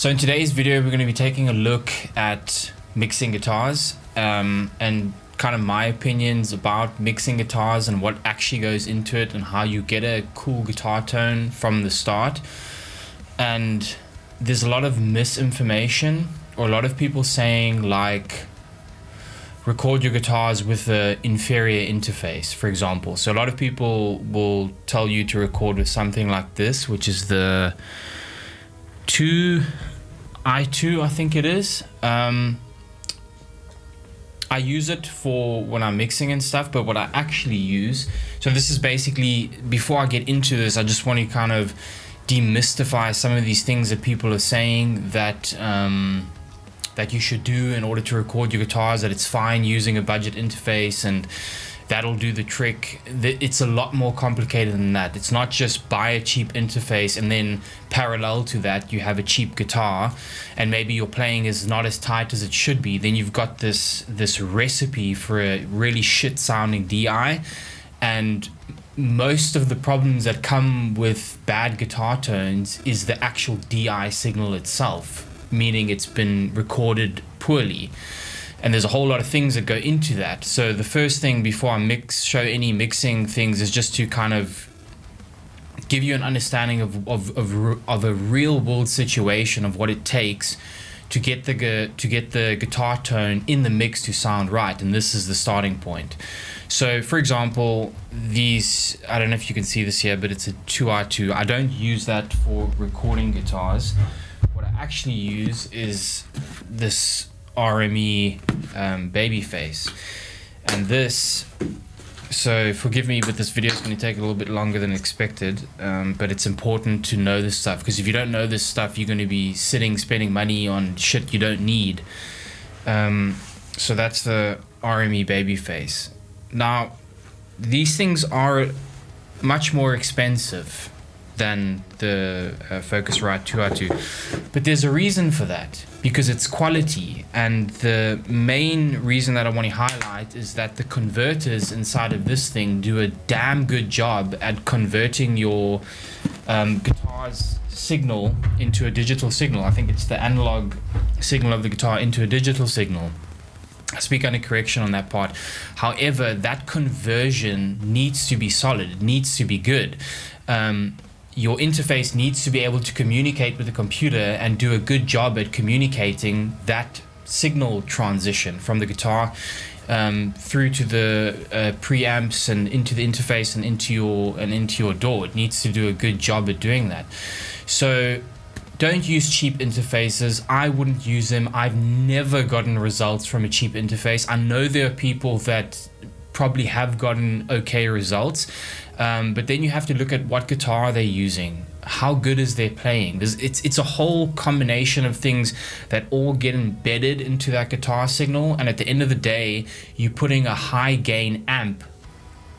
So in today's video, we're going to be taking a look at mixing guitars and kind of my opinions about mixing guitars and what actually goes into it and how you get a cool guitar tone from the start. And there's a lot of misinformation, or a lot of people saying like record your guitars with the inferior interface, for example. So a lot of people will tell you to record with something like this, which is the i2, I think it is. I use it for when I'm mixing and stuff, but what I actually use, so this is basically, before I get into this, I just want to kind of demystify some of these things that people are saying that that you should do in order to record your guitars, that it's fine using a budget interface and that'll do the trick. It's a lot more complicated than that. It's not just buy a cheap interface and then parallel to that you have a cheap guitar and maybe your playing is not as tight as it should be. Then you've got this recipe for a really shit sounding DI, and most of the problems that come with bad guitar tones is the actual DI signal itself, meaning it's been recorded poorly. And there's a whole lot of things that go into that. So the first thing before I show any mixing things is just to kind of give you an understanding of a real world situation of what it takes to get the guitar tone in the mix to sound right. And this is the starting point. So for example, these, I don't know if you can see this here, but it's a 2i2. I don't use that for recording guitars. What I actually use is this RME Babyface, and this, so forgive me, but this video is going to take a little bit longer than expected, but it's important to know this stuff, because if you don't know this stuff, you're going to be spending money on shit you don't need. So that's the RME Babyface. Now these things are much more expensive than the Focusrite 2i2, but there's a reason for that, because it's quality. And the main reason that I want to highlight is that the converters inside of this thing do a damn good job at converting your guitar's signal into a digital signal. I think it's the analog signal of the guitar into a digital signal. I speak under correction on that part. However, that conversion needs to be solid, it needs to be good. Your interface needs to be able to communicate with the computer and do a good job at communicating that signal transition from the guitar through to the preamps and into the interface and into your DAW. It needs to do a good job at doing that. So don't use cheap interfaces. I wouldn't use them. I've never gotten results from a cheap interface. I know there are people that probably have gotten okay results, but then you have to look at what guitar they're using, how good is their playing. It's a whole combination of things that all get embedded into that guitar signal, and at the end of the day you're putting a high gain amp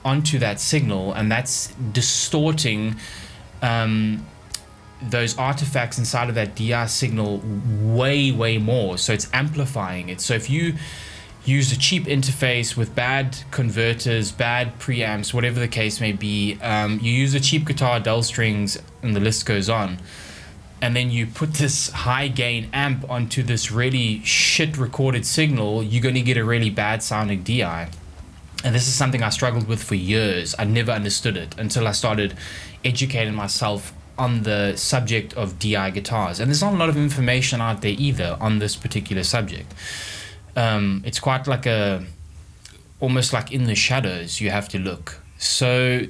onto that signal, and that's distorting those artifacts inside of that DI signal way more, so it's amplifying it. So if you use a cheap interface with bad converters, bad preamps, whatever the case may be, you use a cheap guitar, dull strings, and the list goes on, and then you put this high gain amp onto this really shit recorded signal, you're going to get a really bad sounding DI. And this is something I struggled with for years. I never understood it until I started educating myself on the subject of DI guitars, and there's not a lot of information out there either on this particular subject. It's quite like almost like in the shadows you have to look. So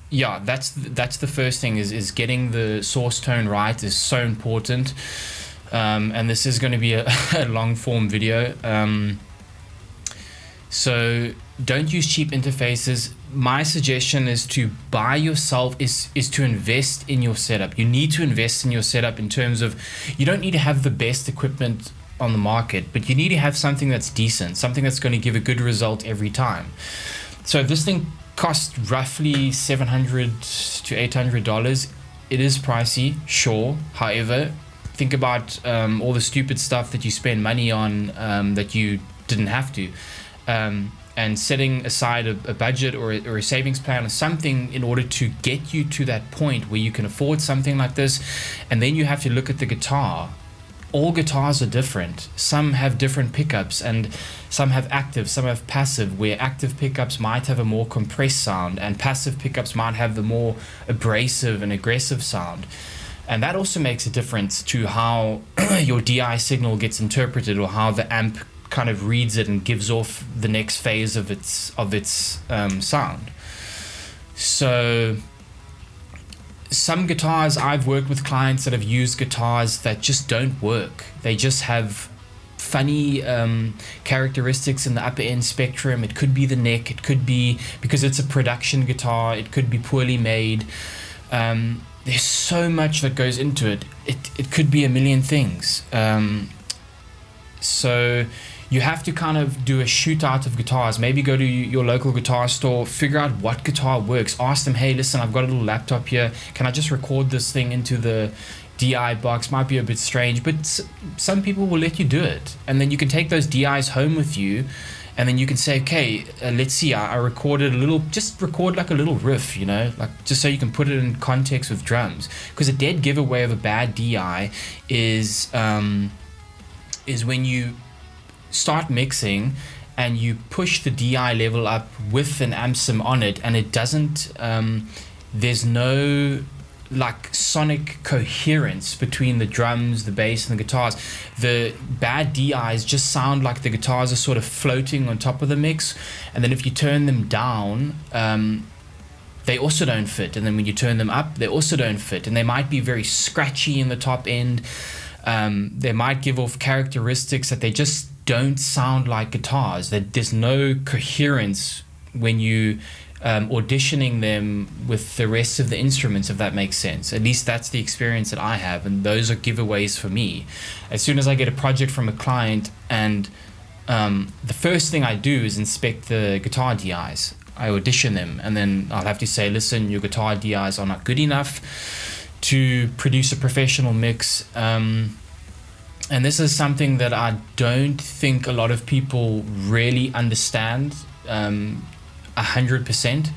yeah, that's the first thing, is getting the source tone right is so important. And this is going to be a long form video. So don't use cheap interfaces. My suggestion is to buy yourself, is to invest in your setup. You need to invest in your setup in terms of, you don't need to have the best equipment on the market, but you need to have something that's decent, something that's going to give a good result every time. So this thing costs roughly $700 to $800. It is pricey, sure. However, think about all the stupid stuff that you spend money on that you didn't have to. And setting aside a budget or a savings plan or something in order to get you to that point where you can afford something like this. And then you have to look at the guitar all guitars are different. Some have different pickups, and some have active, some have passive, where active pickups might have a more compressed sound and passive pickups might have the more abrasive and aggressive sound. And that also makes a difference to how your DI signal gets interpreted, or how the amp kind of reads it and gives off the next phase of its sound. So some guitars, I've worked with clients that have used guitars that just don't work. They just have funny characteristics in the upper end spectrum. It could be the neck, it could be because it's a production guitar, it could be poorly made. There's so much that goes into it. It could be a million things. So you have to kind of do a shootout of guitars. Maybe go to your local guitar store, figure out what guitar works. Ask them, hey, listen, I've got a little laptop here. Can I just record this thing into the DI box? Might be a bit strange, but some people will let you do it. And then you can take those DIs home with you, and then you can say, okay, let's see, I recorded a little, just record like a little riff, you know, like just so you can put it in context with drums. Because a dead giveaway of a bad DI is when you start mixing and you push the DI level up with an amp sim on it, and it doesn't, there's no like sonic coherence between the drums, the bass, and the guitars. The bad DIs just sound like the guitars are sort of floating on top of the mix, and then if you turn them down, they also don't fit, and then when you turn them up, they also don't fit, and they might be very scratchy in the top end. They might give off characteristics that they just don't sound like guitars. That there's no coherence when you auditioning them with the rest of the instruments, if that makes sense. At least that's the experience that I have, and those are giveaways for me. As soon as I get a project from a client, and the first thing I do is inspect the guitar DIs. I audition them, and then I'll have to say, listen, your guitar DIs are not good enough to produce a professional mix. And this is something that I don't think a lot of people really understand 100%.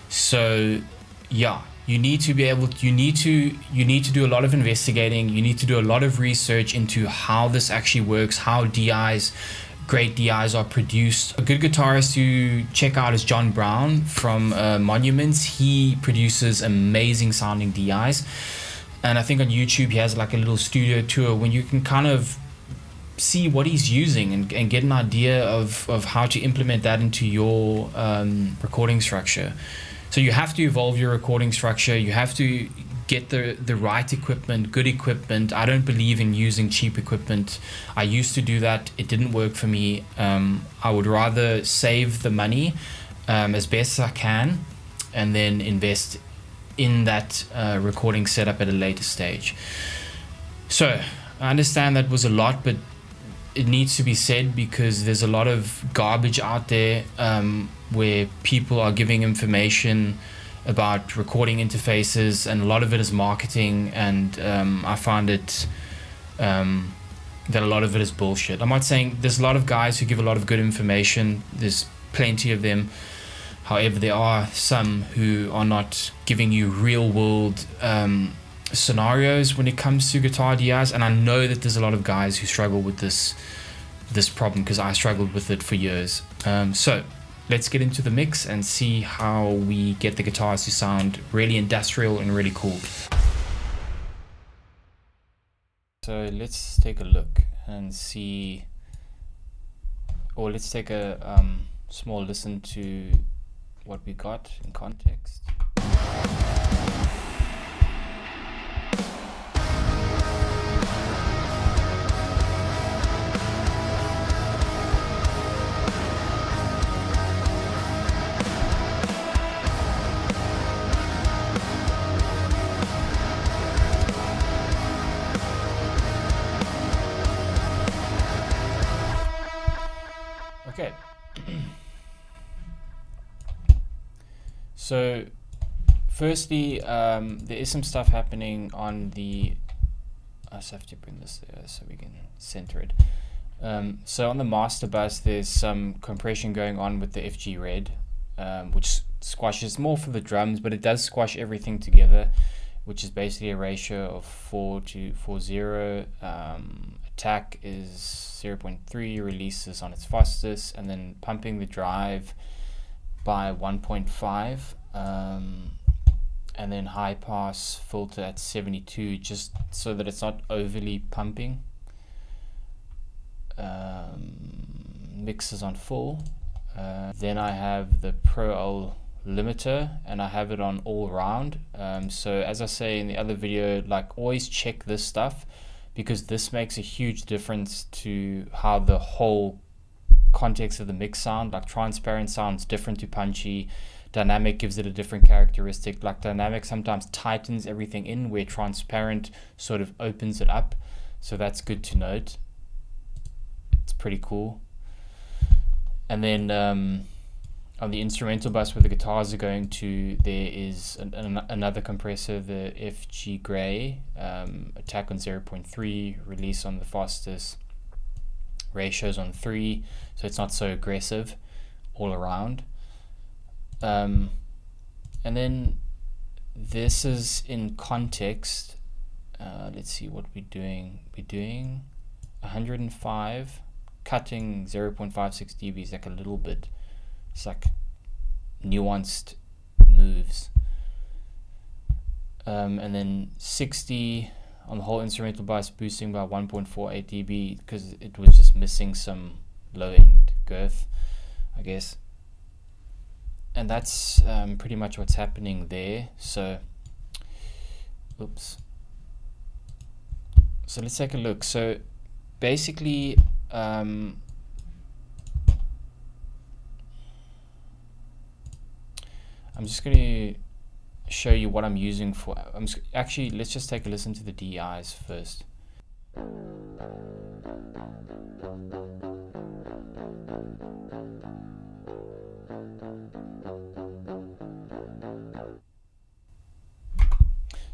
So yeah, you need to be able to, you need to do a lot of investigating. You need to do a lot of research into how this actually works, how great DIs are produced. A good guitarist to check out is John Brown from Monuments. He produces amazing sounding DIs. And I think on YouTube he has like a little studio tour when you can kind of see what he's using and get an idea of how to implement that into your recording structure. So you have to evolve your recording structure. You have to get the right equipment, good equipment. I don't believe in using cheap equipment. I used to do that. It didn't work for me. I would rather save the money as best as I can, and then invest in that recording setup at a later stage. So I understand that was a lot, but it needs to be said because there's a lot of garbage out there where people are giving information about recording interfaces, and a lot of it is marketing, and I find it that a lot of it is bullshit. I'm not saying there's a lot of guys who give a lot of good information. There's plenty of them. However, there are some who are not giving you real world scenarios when it comes to guitar DIs, and I know that there's a lot of guys who struggle with this problem because I struggled with it for years. So let's get into the mix and see how we get the guitars to sound really industrial and really cool. So let's take a look and see, or let's take a small listen to what we got in context. Okay. So firstly, there is some stuff happening on the, I just have to bring this there so we can center it. So on the master bus, there's some compression going on with the FG Red, which squashes more for the drums, but it does squash everything together. which is basically a ratio of 4:40. Attack is 0.3, releases on its fastest, and then pumping the drive by 1.5, and then high pass filter at 72, just so that it's not overly pumping. Mixes on full. Then I have the Pro L limiter, and I have it on all round. So as I say in the other video, like, always check this stuff, because this makes a huge difference to how the whole context of the mix sound. Like, transparent sounds different to punchy. Dynamic gives it a different characteristic. Like, dynamic sometimes tightens everything in, where transparent sort of opens it up. So that's good to note. It's pretty cool. And then on the instrumental bus where the guitars are going to, there is another compressor, the FG Gray, attack on 0.3, release on the fastest, ratios on 3, so it's not so aggressive all around. And then this is in context. Let's see what we're doing. We're doing 105, cutting 0.56 dB is like a little bit. It's like nuanced moves. And then 60 on the whole instrumental bus, boosting by 1.48 dB because it was just missing some low end girth, I guess. And that's pretty much what's happening there. So, oops. So let's take a look. So basically, I'm just going to show you what I'm using for. Actually, let's just take a listen to the DIs first.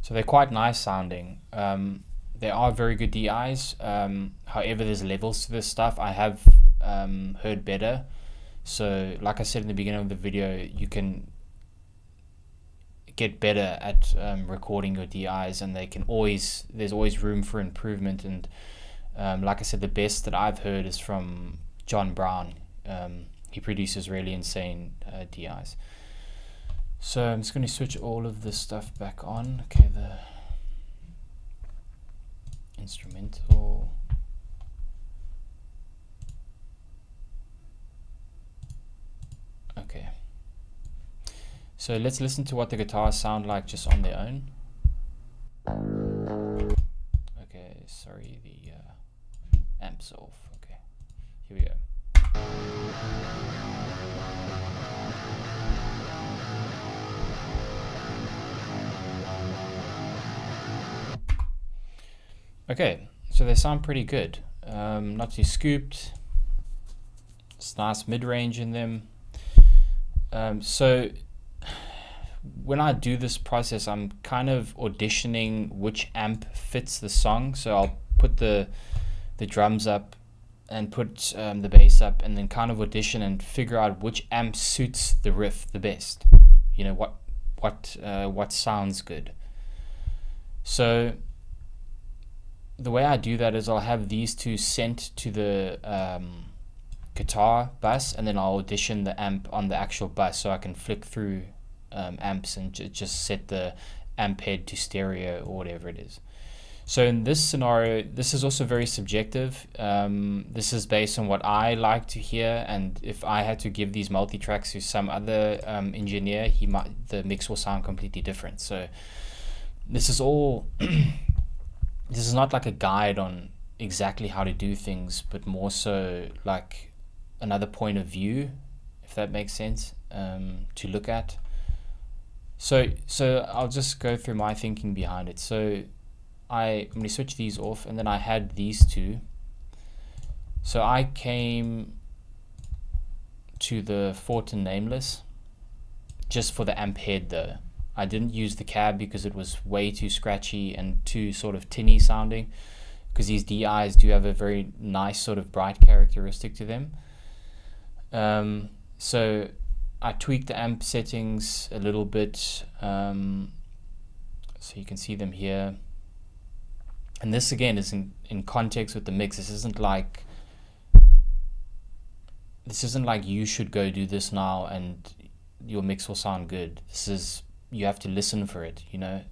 So they're quite nice sounding. They are very good DIs. However, there's levels to this stuff. I have heard better. So like I said in the beginning of the video, you can get better at recording your DIs, and there's always room for improvement. And like I said, the best that I've heard is from John Brown. He produces really insane DIs. So I'm just going to switch all of this stuff back on. Okay, the instrumental. Okay. So let's listen to what the guitars sound like just on their own. Okay, sorry, the amp's off. Okay, here we go. Okay, so they sound pretty good. Not too scooped. It's nice mid-range in them. So when I do this process, I'm kind of auditioning which amp fits the song. So I'll put the drums up and put the bass up, and then kind of audition and figure out which amp suits the riff the best. You know, what sounds good. So the way I do that is I'll have these two sent to the guitar bus, and then I'll audition the amp on the actual bus, so I can flick through amps and just set the amp head to stereo or whatever it is. So in this scenario, this is also very subjective. This is based on what I like to hear, and if I had to give these multi-tracks to some other engineer, the mix will sound completely different. So this is all this is not like a guide on exactly how to do things, but more so like another point of view, if that makes sense, to look at. So I'll just go through my thinking behind it. So I'm going to switch these off, and then I had these two. So I came to the Fortin Nameless just for the amp head though. I didn't use the cab because it was way too scratchy and too sort of tinny sounding, because these DIs do have a very nice sort of bright characteristic to them. So I tweaked the amp settings a little bit. So you can see them here. And this again is in context with the mix. This isn't like you should go do this now and your mix will sound good. This is, you have to listen for it, you know.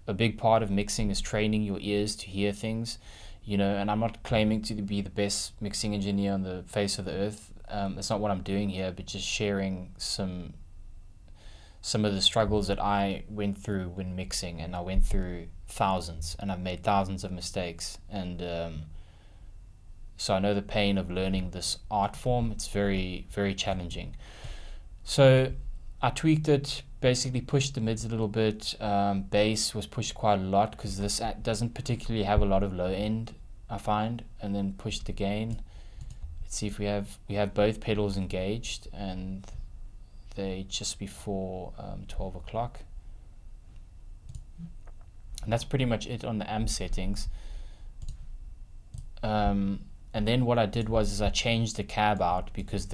A big part of mixing is training your ears to hear things, you know, and I'm not claiming to be the best mixing engineer on the face of the earth. That's not what I'm doing here, but just sharing some of the struggles that I went through when mixing, and I went through thousands, and I've made thousands of mistakes, and so I know the pain of learning this art form. It's very, very challenging. So I tweaked it, basically pushed the mids a little bit. Bass was pushed quite a lot because this doesn't particularly have a lot of low end, I find, and then pushed the gain. Let's see if we have both pedals engaged, and they just before 12 o'clock. And that's pretty much it on the amp settings. And then what I did was I changed the cab out because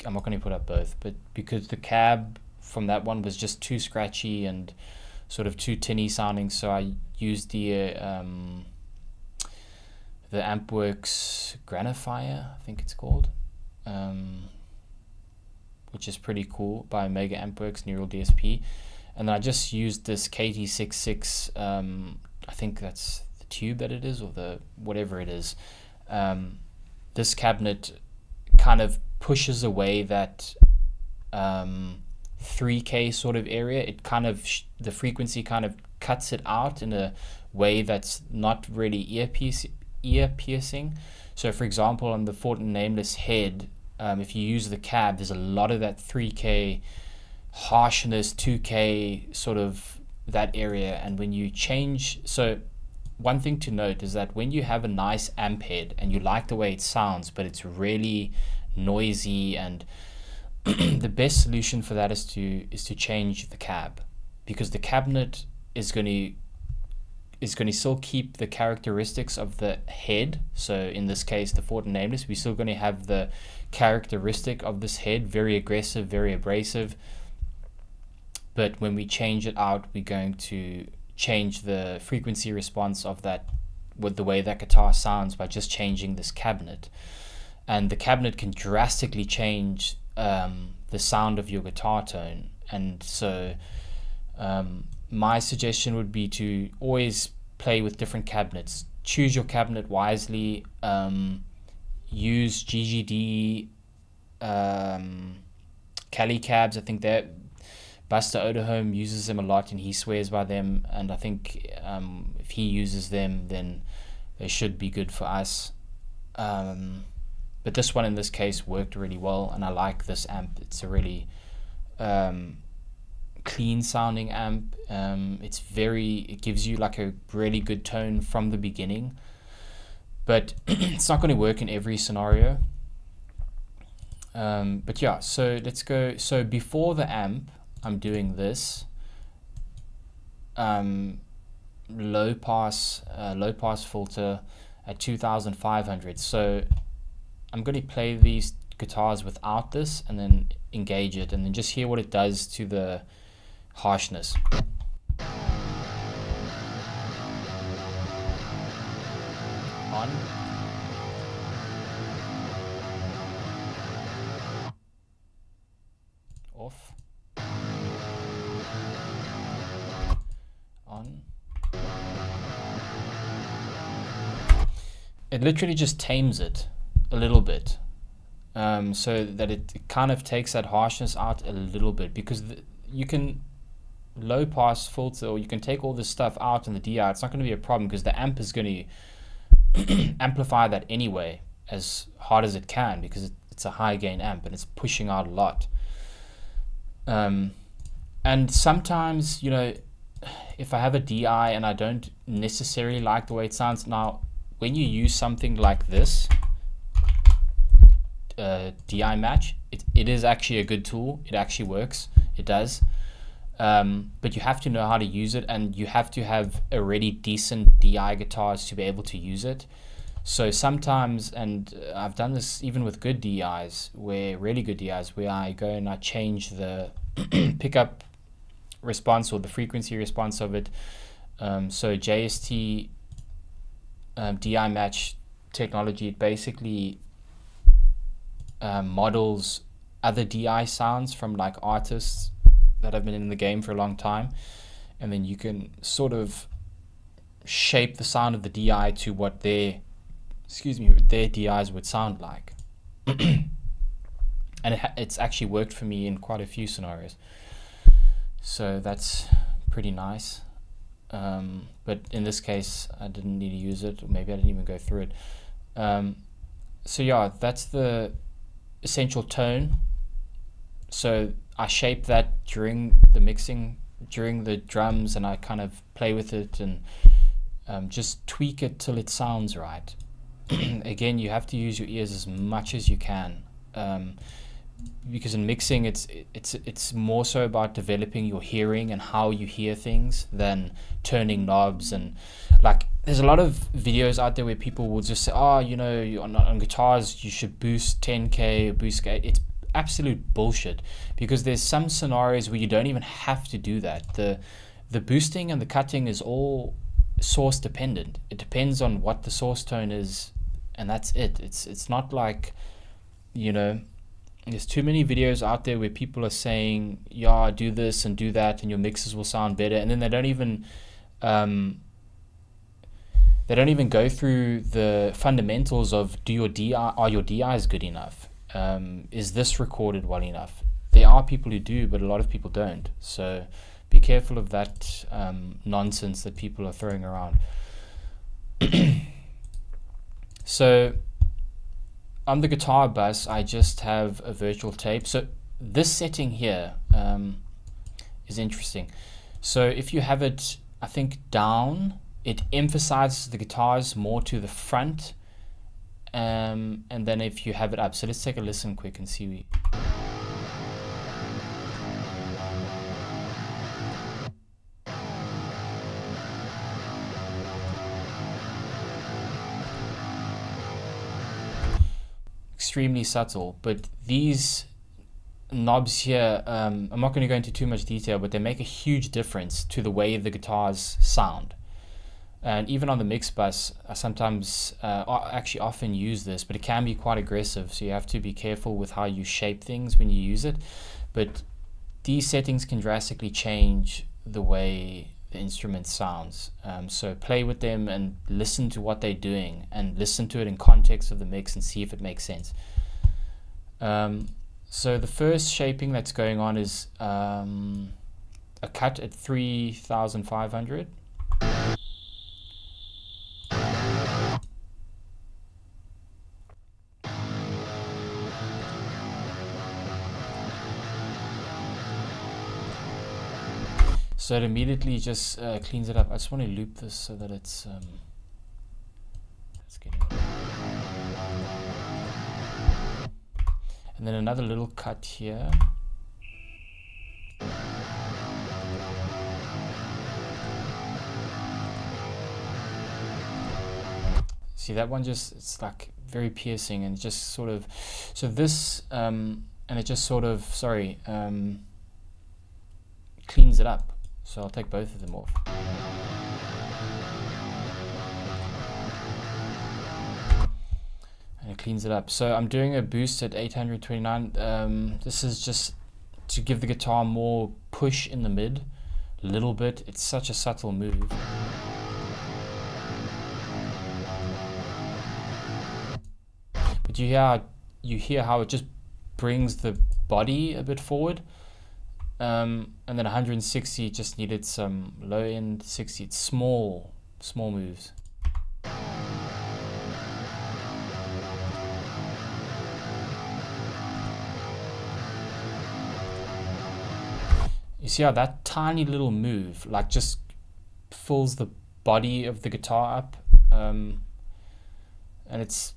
I'm not going to put up both, but because the cab from that one was just too scratchy and sort of too tinny sounding, so I used the Ampworks Granifier, I think it's called, which is pretty cool, by Mega Ampworks Neural DSP. And then I just used this KT66, I think that's the tube that it is, or the whatever it is. This cabinet kind of pushes away that 3K sort of area. It kind of the frequency kind of cuts it out in a way that's not really ear piercing. So for example, on the Fortin Nameless head, if you use the cab, there's a lot of that 3K harshness, 2K sort of that area. And when you change, so one thing to note is that when you have a nice amp head and you like the way it sounds, but it's really noisy, and the best solution for that is to change the cab, because the cabinet is going to still keep the characteristics of the head. So in this case, the Fortin Nameless, we're still going to have the characteristic of this head, very aggressive, very abrasive. But when we change it out, we're going to change the frequency response of that, with the way that guitar sounds, by just changing this cabinet. And the cabinet can drastically change the sound of your guitar tone. And so my suggestion would be to always play with different cabinets. Choose your cabinet wisely. Use GGD Cali cabs. I think that Buster Oderholm uses them a lot, and he swears by them. And I think if he uses them, then they should be good for us. But this one in this case worked really well, and I like this amp. It's a really clean sounding amp. It gives you like a really good tone from the beginning, but it's not going to work in every scenario. But yeah, so let's go. So before the amp, I'm doing this low pass filter at 2500. So I'm going to play these guitars without this, and then engage it, and then just hear what it does to the harshness. On. Off. On. It literally just tames it a little bit, so that it kind of takes that harshness out a little bit, because you can low pass filter, or you can take all this stuff out in the DI. It's not going to be a problem, because the amp is going to amplify that anyway as hard as it can, because it's a high gain amp and it's pushing out a lot. And sometimes, you know, if I have a DI and I don't necessarily like the way it sounds, now when you use something like this DI match, it is actually a good tool. It actually works. It does. But you have to know how to use it, and you have to have already decent DI guitars to be able to use it. So sometimes, and I've done this even with good DIs, really good DIs, where I go and I change the pickup response or the frequency response of it. So JST DI match technology, it basically models other DI sounds from like artists that have been in the game for a long time, and then you can sort of shape the sound of the DI to what their DIs would sound like. And it's actually worked for me in quite a few scenarios, so that's pretty nice. But in this case I didn't need to use it, or maybe I didn't even go through it. So yeah, that's the essential tone. So I shape that during the mixing, during the drums, and I kind of play with it and just tweak it till it sounds right. Again, you have to use your ears as much as you can, because in mixing it's more so about developing your hearing and how you hear things than turning knobs. And like there's a lot of videos out there where people will just say, oh, you know, on guitars you should boost 10k or boost gate. It's absolute bullshit, because there's some scenarios where you don't even have to do that. The boosting and the cutting is all source dependent. It depends on what the source tone is, and that's it. It's not like, you know, there's too many videos out there where people are saying, yeah, do this and do that and your mixes will sound better, and then they don't even go through the fundamentals of, are your DIs good enough? Is this recorded well enough? There are people who do, but a lot of people don't. So be careful of that nonsense that people are throwing around. So on the guitar bus, I just have a virtual tape. So this setting here is interesting. So if you have it, I think, down, it emphasizes the guitars more to the front. And then if you have it up, so let's take a listen quick and see. Extremely subtle, but these knobs here, I'm not going to go into too much detail, but they make a huge difference to the way the guitars sound. And even on the mix bus, I sometimes actually often use this, but it can be quite aggressive, so you have to be careful with how you shape things when you use it. But these settings can drastically change the way the instrument sounds. So play with them and listen to what they're doing, and listen to it in context of the mix and see if it makes sense. So the first shaping that's going on is a cut at 3,500. So it immediately just cleans it up. I just want to loop this so that it's getting. And then another little cut here. See, that one just, it's like very piercing and just sort of, so this, and it just sort of, cleans it up. So I'll take both of them off. And it cleans it up. So I'm doing a boost at 829. This is just to give the guitar more push in the mid, a little bit. It's such a subtle move. But you hear how it just brings the body a bit forward. And then 160 just needed some low end 60. It's small moves. You see how that tiny little move like just fills the body of the guitar up, and it's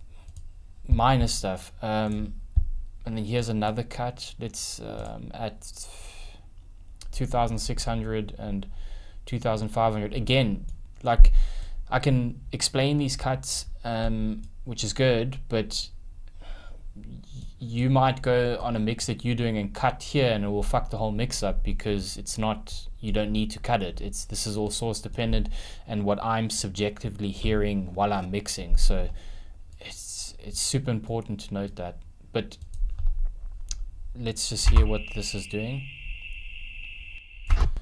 minor stuff. And then here's another cut. It's at 2,600 and 2,500. Again, like I can explain these cuts, which is good, but you might go on a mix that you're doing and cut here, and it will fuck the whole mix up because it's not, you don't need to cut it. This is all source dependent and what I'm subjectively hearing while I'm mixing. So it's super important to note that. But let's just hear what this is doing.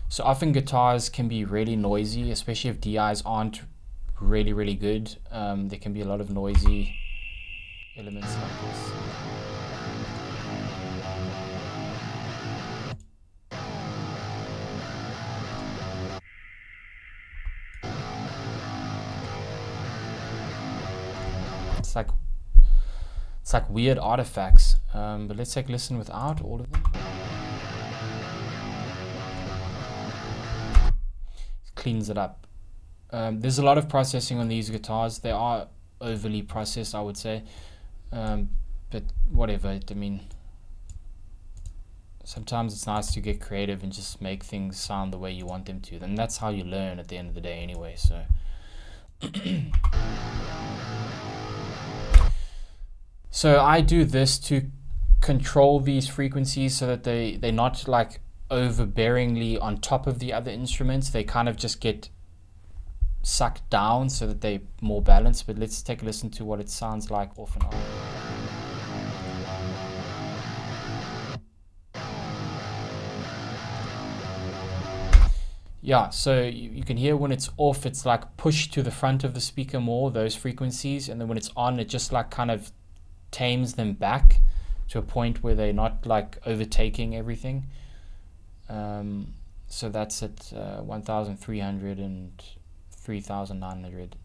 So often guitars can be really noisy, especially if DIs aren't really good. There can be a lot of noisy elements like this. It's like weird artifacts. But let's take a listen without all of them. It cleans it up. There's a lot of processing on these guitars. They are overly processed, I would say. But whatever. I mean, sometimes it's nice to get creative and just make things sound the way you want them to. And that's how you learn at the end of the day anyway. So so I do this to control these frequencies so that they're not like overbearingly on top of the other instruments. They kind of just get sucked down so that they're more balanced. But let's take a listen to what it sounds like off and on. Yeah, so you can hear when it's off, it's like pushed to the front of the speaker more, those frequencies, and then when it's on, it just like kind of tames them back to a point where they're not like overtaking everything. So that's at 1,300 and 3,900.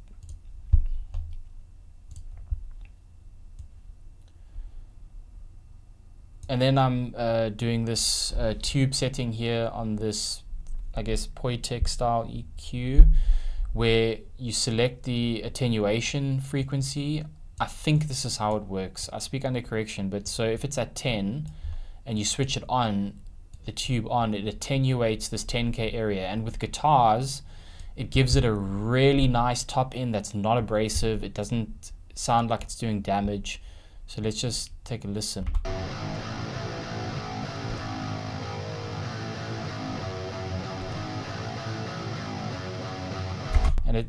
And then I'm doing this tube setting here on this, I guess, Poitek style EQ, where you select the attenuation frequency. I think this is how it works. I speak under correction, but so if it's at 10 and you switch it on, the tube on, it attenuates this 10K area. And with guitars, it gives it a really nice top end that's not abrasive. It doesn't sound like it's doing damage. So let's just take a listen. And it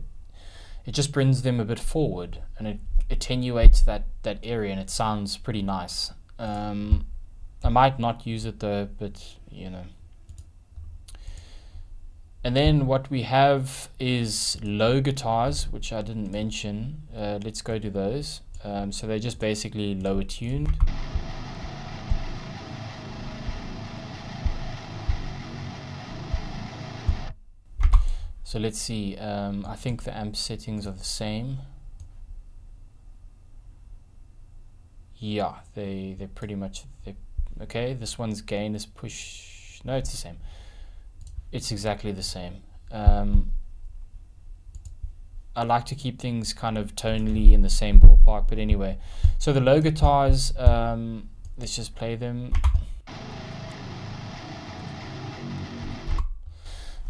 just brings them a bit forward, and it attenuates that area, and it sounds pretty nice. I might not use it though, but you know. And then what we have is low guitars, which I didn't mention. Let's go to those. So they're just basically lower tuned. So let's see, I think the amp settings are the same. Yeah, they're pretty much, okay, this one's gain is push, no, it's the same. It's exactly the same. I like to keep things kind of tonally in the same ballpark, but anyway. So the low guitars, let's just play them.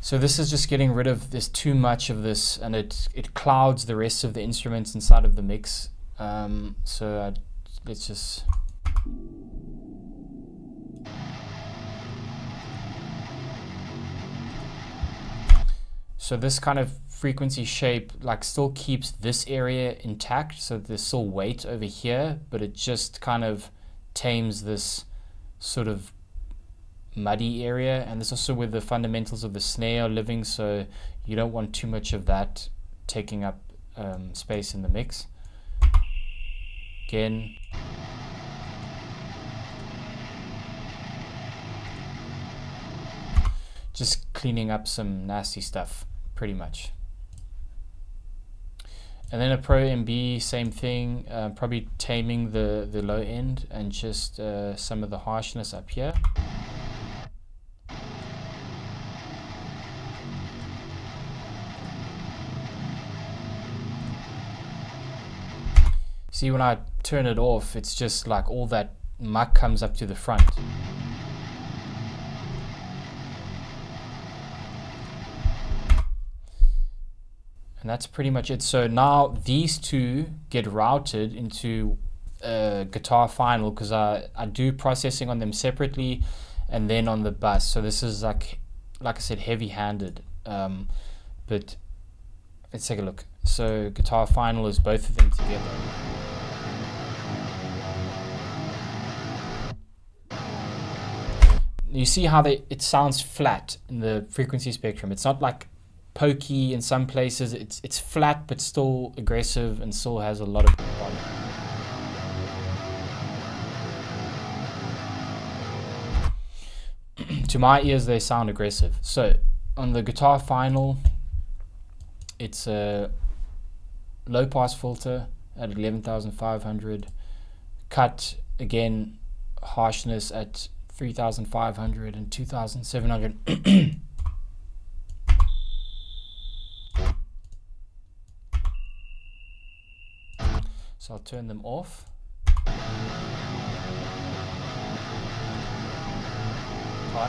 So this is just getting rid of this too much of this, and it clouds the rest of the instruments inside of the mix. Let's just. So this kind of frequency shape like still keeps this area intact, so there's still weight over here, but it just kind of tames this sort of muddy area. And this is also where the fundamentals of the snare are living, so you don't want too much of that taking up space in the mix. Again, just cleaning up some nasty stuff pretty much. And then a Pro MB, same thing, probably taming the low end and just some of the harshness up here. See, when I turn it off, it's just like all that muck comes up to the front. And that's pretty much it. So now these two get routed into guitar final, because I do processing on them separately and then on the bus. So this is like I said, heavy-handed. But let's take a look. So guitar final is both of them together. You see how it sounds flat in the frequency spectrum. It's not like pokey in some places. It's flat but still aggressive and still has a lot of volume. To my ears, they sound aggressive. So on the guitar final, it's a low pass filter at 11,500. Cut again, harshness at 3,500 and 2,700. So I'll turn them off. On.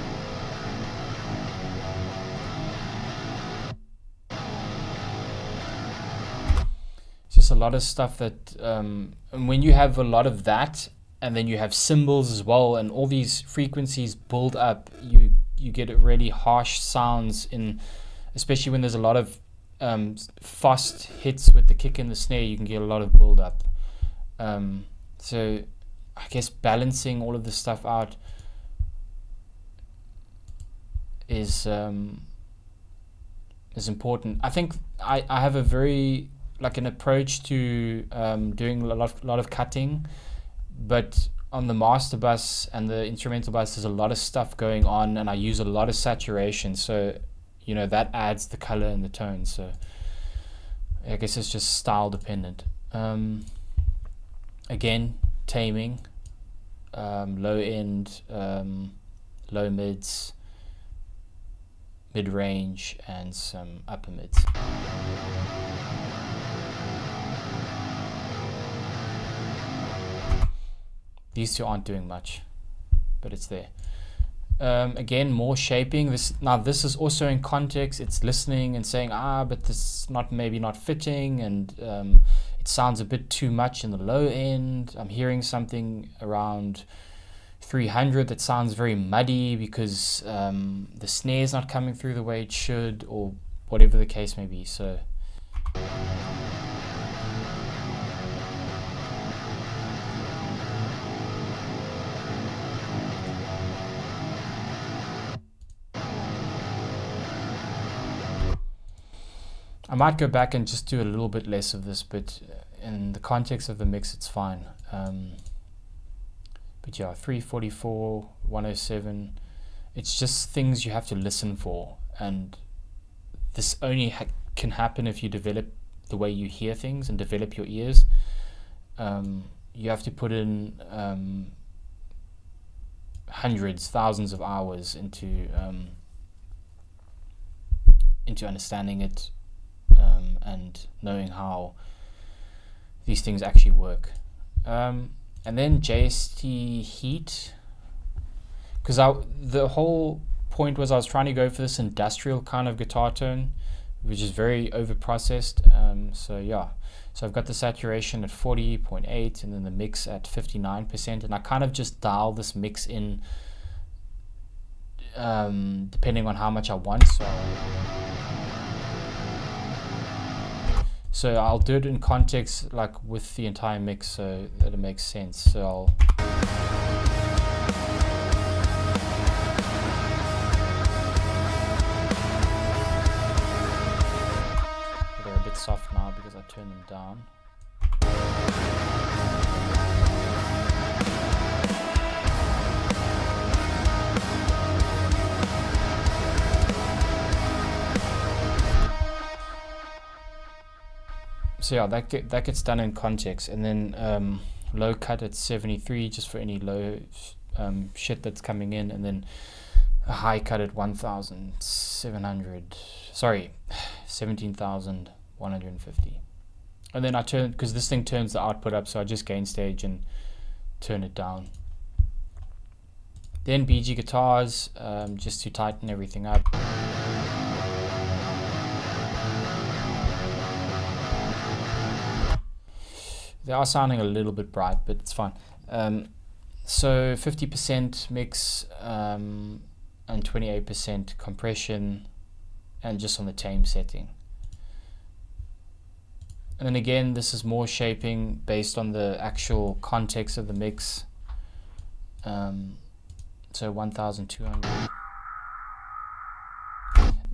It's just a lot of stuff that, and when you have a lot of that, and then you have cymbals as well, and all these frequencies build up, you get really harsh sounds in, especially when there's a lot of fast hits with the kick and the snare. You can get a lot of build up. So I guess balancing all of this stuff out is important. I think I have a very an approach to doing a lot of cutting, but on the master bus and the instrumental bus there's a lot of stuff going on, and I use a lot of saturation, so that adds the color and the tone. So I guess it's just style dependent. Again, taming, low end, low mids, mid-range, and some upper mids. These two aren't doing much, but it's there. Again, more shaping. This is also in context. It's listening and saying, but this is maybe not fitting, and it sounds a bit too much in the low end. I'm hearing something around 300 that sounds very muddy because the snare's not coming through the way it should, or whatever the case may be. So I might go back and just do a little bit less of this, but in the context of the mix, it's fine. But yeah, 344, 107, it's just things you have to listen for. And this only can happen if you develop the way you hear things and develop your ears. You have to put in hundreds, thousands of hours into understanding it, and knowing how these things actually work. And then JST Heat, because the whole point was I was trying to go for this industrial kind of guitar tone, which is very over processed. So I've got the saturation at 40.8 and then the mix at 59%, and I kind of just dial this mix in depending on how much I want. So I'll do it in context, like with the entire mix, so that it makes sense. So they're a bit soft now because I turned them down. So yeah, that gets done in context, and then low cut at 73 just for any low shit that's coming in, and then a high cut at 17,150. And then I turn, because this thing turns the output up, so I just gain stage and turn it down. Then BG guitars, just to tighten everything up. they are sounding a little bit bright, but it's fine. So 50% mix and 28% compression, and just on the tame setting. And then again, this is more shaping based on the actual context of the mix. So 1200.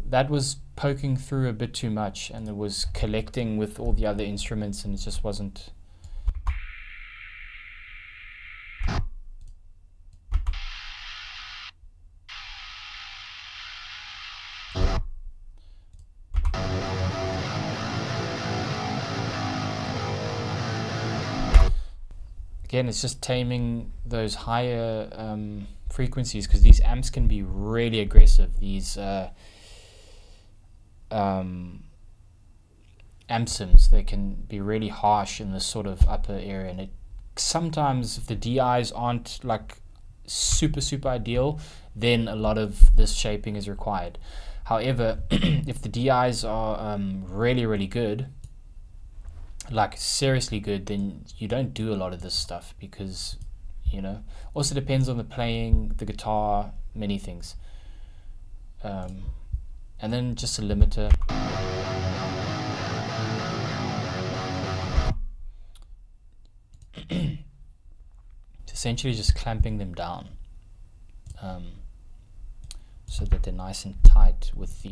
That was poking through a bit too much, and it was collecting with all the other instruments, and it just wasn't. Again, it's just taming those higher frequencies, because these amps can be really aggressive. These amp-sims, they can be really harsh in this sort of upper area, and it sometimes, if the DIs aren't like super ideal, then a lot of this shaping is required. However, if the DIs are really good, like seriously good, then you don't do a lot of this stuff, because, you know, also depends on the playing, the guitar, many things. And then just a limiter. Essentially just clamping them down, so that they're nice and tight with the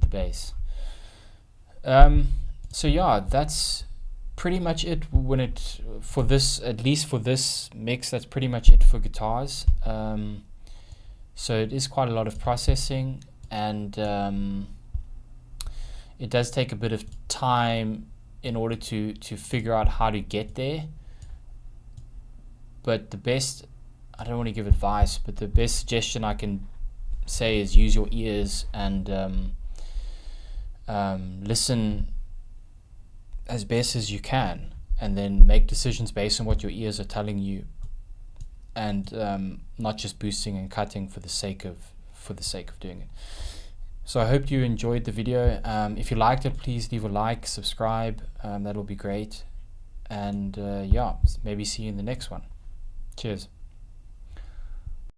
bass. So yeah, that's pretty much it for this, at least for this mix. That's pretty much it for guitars. So it is quite a lot of processing, and it does take a bit of time in order to figure out how to get there. But the best, I don't want to give advice, but the best suggestion I can say is use your ears and listen as best as you can, and then make decisions based on what your ears are telling you, and not just boosting and cutting for the sake of doing it. So I hope you enjoyed the video. If you liked it, please leave a like, subscribe, that'll be great, and yeah, maybe see you in the next one. Cheers.